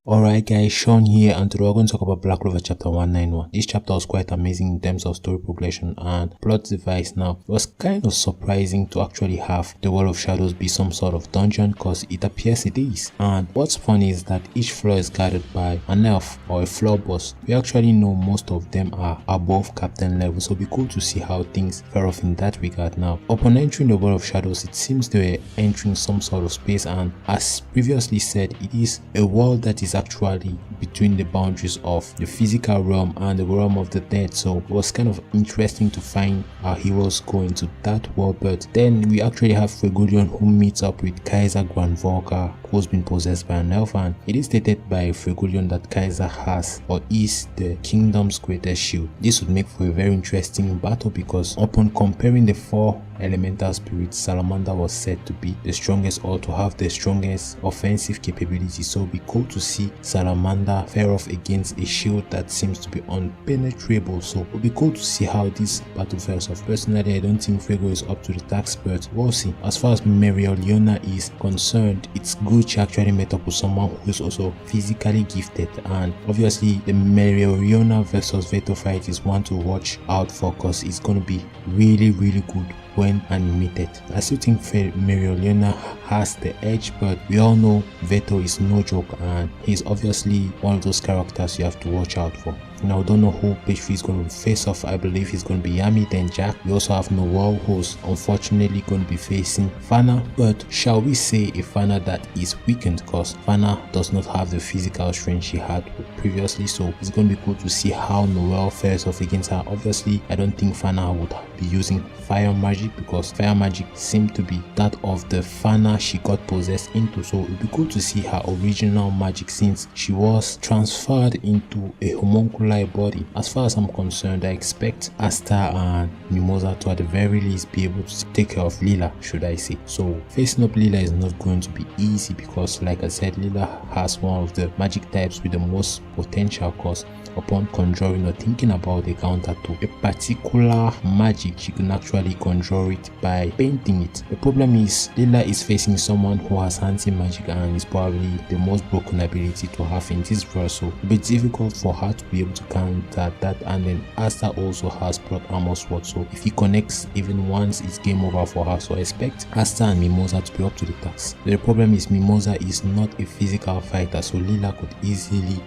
Alright guys, Sean here, and today we're going to talk about Black Clover chapter 191. This chapter was quite amazing in terms of story progression and plot device. Now, it was kind of surprising to actually have the World of Shadows be some sort of dungeon, because it appears it is. And what's funny is that each floor is guarded by an elf or a floor boss. We actually know most of them are above captain level, so it'll be cool to see how things fare off in that regard. Now, upon entering the World of Shadows, it seems they were entering some sort of space, and as previously said, it is a world that is actually between the boundaries of the physical realm and the realm of the dead. So it was kind of interesting to find our heroes go into that world. But then we actually have Fuegoleon, who meets up with Kaiser Volker, who's been possessed by an elf, and it is stated by Fuegoleon that Kaiser has or is the kingdom's greatest shield. This would make for a very interesting battle, because upon comparing the four elemental spirits, Salamander was said to be the strongest or to have the strongest offensive capability. So it'll be cool to see Salamander fare off against a shield that seems to be unpenetrable. So it'll be cool to see how this battle fares off. Personally, I don't think Fuego is up to the task, but we'll see. As far as Mereoleona is concerned, it's good she actually met up with someone who is also physically gifted, and obviously the Mereoleona versus Vetto fight is one to watch out for, because it's going to be really good when animated. I still think Mereoleona has the edge, but we all know Vetto is no joke, and he's obviously one of those characters you have to watch out for. Now, I don't know who page 3 is going to face off. I believe he's going to be Yami, then Jack. We also have Noel, who's unfortunately going to be facing Fana, but shall we say a Fana that is weakened, because Fana does not have the physical strength she had previously. So it's going to be cool to see how Noel fares off against her. Obviously, I don't think Fana would be using fire magic, because fire magic seemed to be that of the Fana she got possessed into. So it would be cool to see her original magic, since she was transferred into a homuncular body. As far as I'm concerned, I expect Asta and Mimosa to at the very least be able to take care of Lila, should I say. So facing up Lila is not going to be easy, because like I said, Lila has one of the magic types with the most potential, cause upon conjuring or thinking about the counter to a particular magic, she can actually conjure it by painting it. The problem is Lila is facing someone who has anti-magic and is probably the most broken ability to have in this verse, so it'll be difficult for her to be able to counter that. And then Asta also has plot armor sword, so if he connects even once, it's game over for her. So I expect Asta and Mimosa to be up to the task. The problem is Mimosa is not a physical fighter, so Lila could easily,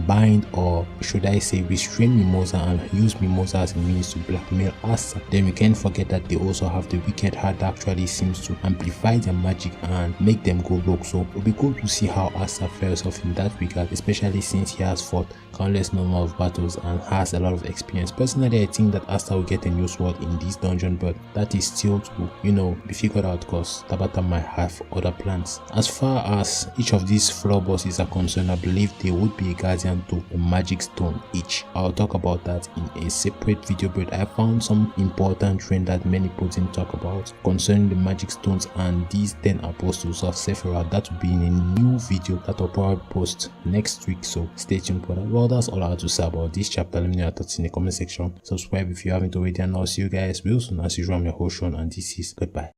bind, or should I say restrain Mimosa and use Mimosa as a means to blackmail Asta. Then we can't forget that they also have the wicked heart that actually seems to amplify their magic and make them go rogue. So it'll be cool to see how Asta fares off in that regard, especially since he has fought countless number of battles and has a lot of experience. Personally, I think that Asta will get a new sword in this dungeon, but that is still to be figured out, because Tabata might have other plans. As far as each of these floor bosses are concerned, I believe they would be a guardian to a magic stone each. I'll talk about that in a separate video, but I found some important trend that many people didn't talk about concerning the magic stones and these 10 apostles of Sephiroth. That will be in a new video that I'll probably post next week, so stay tuned for that. Well, that's all I have to say about this chapter. Let me know your thoughts in the comment section. Subscribe if you haven't already, and I'll see you guys real soon. As usual, I'm your host Sean, and this is goodbye.